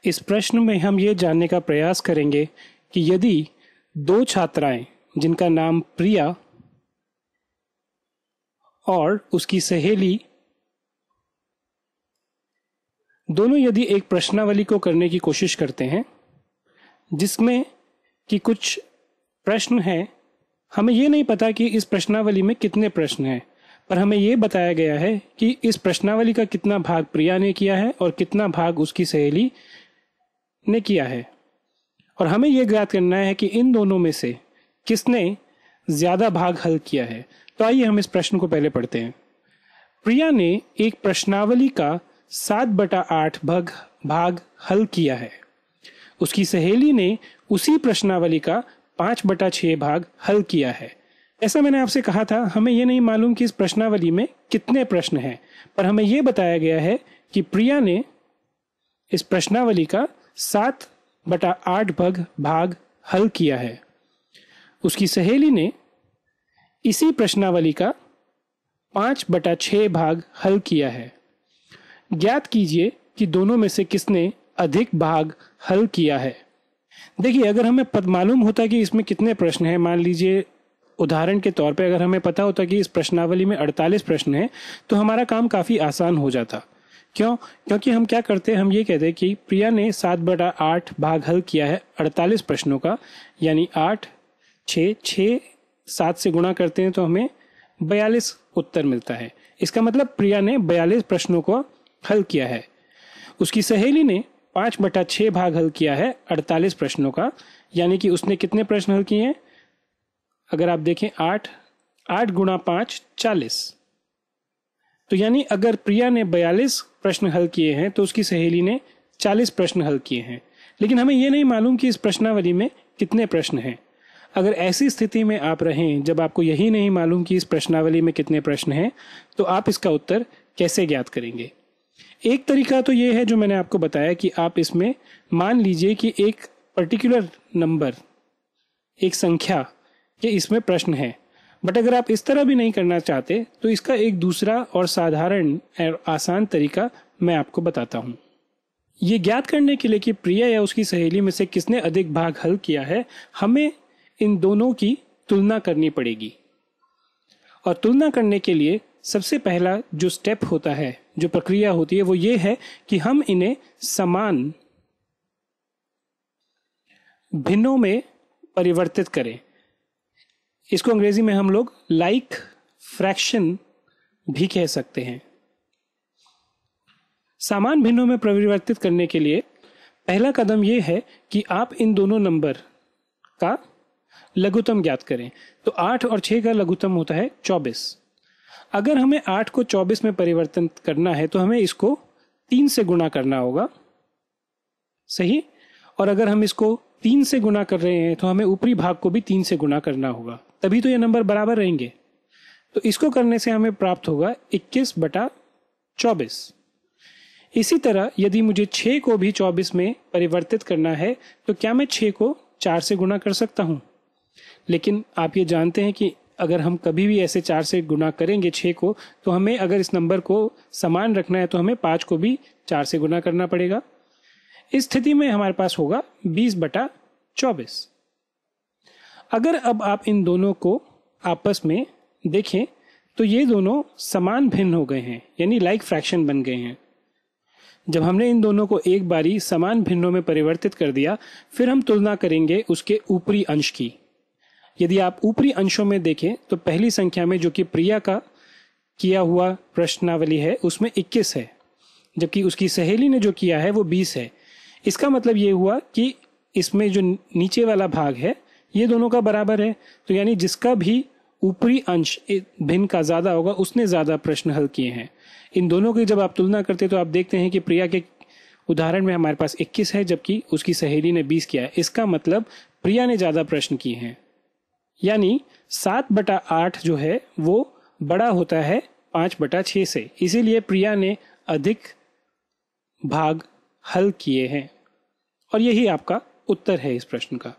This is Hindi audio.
इस प्रश्न में हम ये जानने का प्रयास करेंगे कि यदि दो छात्राएं जिनका नाम प्रिया और उसकी सहेली दोनों यदि एक प्रश्नावली को करने की कोशिश करते हैं जिसमें कि कुछ प्रश्न हैं, हमें ये नहीं पता कि इस प्रश्नावली में कितने प्रश्न हैं, पर हमें ये बताया गया है कि इस प्रश्नावली का कितना भाग प्रिया ने किया है और कितना भाग उसकी सहेली ने किया है, और हमें यह ज्ञात करना है कि इन दोनों में से किसने ज्यादा भाग हल किया है। तो आइए हम इस प्रश्न को पहले पढ़ते हैं। प्रिया ने एक प्रश्नावली का 7/8 भाग हल किया है। उसकी सहेली ने उसी प्रश्नावली का 5/6 भाग हल किया है। ऐसा मैंने आपसे कहा था, हमें यह नहीं मालूम कि इस प्रश्नावली में कितने प्रश्न हैं, पर हमें यह बताया गया है कि प्रिया ने इस प्रश्नावली का 7/8 भाग हल किया है। उसकी सहेली ने इसी प्रश्नावली का 5/6 भाग हल किया है। ज्ञात कीजिए कि दोनों में से किसने अधिक भाग हल किया है। देखिए, अगर हमें मालूम होता कि इसमें कितने प्रश्न हैं, मान लीजिए उदाहरण के तौर पे अगर हमें पता होता कि इस प्रश्नावली में 48 प्रश्न हैं, तो हमारा काम काफी आसान हो जाता। क्यों? क्योंकि हम क्या करते, हम ये कहते कि प्रिया ने 7/8 भाग हल किया है 48 प्रश्नों का, यानी 8 6 7 से गुणा करते हैं तो हमें 42 उत्तर मिलता है। इसका मतलब प्रिया ने 42 प्रश्नों को हल किया है। उसकी सहेली ने 5/6 भाग हल किया है 48 प्रश्नों का, यानी कि उसने कितने प्रश्न हल किए हैं? अगर आप देखें 8 गुणा 5 40, तो यानी अगर प्रिया ने 42 प्रश्न हल किए हैं तो उसकी सहेली ने 40 प्रश्न हल किए हैं। लेकिन हमें यह नहीं मालूम कि इस प्रश्नावली में कितने प्रश्न हैं। अगर ऐसी स्थिति में आप रहें जब आपको यही नहीं मालूम कि इस प्रश्नावली में कितने प्रश्न हैं, तो आप इसका उत्तर कैसे ज्ञात करेंगे? एक तरीका तो यह है जो मैंने आपको बताया कि आप इसमें मान लीजिए कि एक पर्टिकुलर नंबर, एक संख्या के इसमें प्रश्न है। बट अगर आप इस तरह भी नहीं करना चाहते तो इसका एक दूसरा और साधारण और आसान तरीका मैं आपको बताता हूं। ये ज्ञात करने के लिए कि प्रिया या उसकी सहेली में से किसने अधिक भाग हल किया है, हमें इन दोनों की तुलना करनी पड़ेगी। और तुलना करने के लिए सबसे पहला जो स्टेप होता है, जो प्रक्रिया होती है, वो ये है कि हम इन्हें समान भिन्नों में परिवर्तित करें। इसको अंग्रेजी में हम लोग लाइक फ्रैक्शन भी कह सकते हैं। समान भिन्नों में परिवर्तित करने के लिए पहला कदम यह है कि आप इन दोनों नंबर का लघुत्तम ज्ञात करें। तो 8 और 6 का लघुत्तम होता है 24। अगर हमें 8 को 24 में परिवर्तित करना है तो हमें इसको 3 से गुणा करना होगा, सही। और अगर हम इसको 3 से गुणा कर रहे हैं तो हमें ऊपरी भाग को भी 3 से गुणा करना होगा, तभी तो ये नंबर बराबर रहेंगे। तो इसको करने से हमें प्राप्त होगा 21/24। इसी तरह यदि मुझे 6 को भी 24 में परिवर्तित करना है तो क्या मैं 6 को 4 से गुणा कर सकता हूं? लेकिन आप ये जानते हैं कि अगर हम कभी भी ऐसे 4 से गुणा करेंगे 6 को, तो हमें अगर इस नंबर को समान रखना है तो हमें 5 को भी 4 से गुणा करना पड़ेगा। इस स्थिति में हमारे पास होगा 20/24। अगर अब आप इन दोनों को आपस में देखें तो ये दोनों समान भिन्न हो गए हैं, यानी लाइक फ्रैक्शन बन गए हैं। जब हमने इन दोनों को एक बारी समान भिन्नों में परिवर्तित कर दिया, फिर हम तुलना करेंगे उसके ऊपरी अंश की। यदि आप ऊपरी अंशों में देखें तो पहली संख्या में, जो कि प्रिया का किया हुआ प्रश्नावली है, उसमें 21 है, जबकि उसकी सहेली ने जो किया है वो 20 है। इसका मतलब ये हुआ कि इसमें जो नीचे वाला भाग है ये दोनों का बराबर है। तो यानी जिसका भी ऊपरी अंश भिन्न का ज्यादा होगा उसने ज्यादा प्रश्न हल किए हैं। इन दोनों की जब आप तुलना करते तो आप देखते हैं कि प्रिया के उदाहरण में हमारे पास 21 है, जबकि उसकी सहेली ने 20 किया है। इसका मतलब प्रिया ने ज्यादा प्रश्न किए हैं, यानी 7/8 जो है वो बड़ा होता है 5/6 से। इसीलिए प्रिया ने अधिक भाग हल किए हैं। और यही आपका उत्तर है इस प्रश्न का।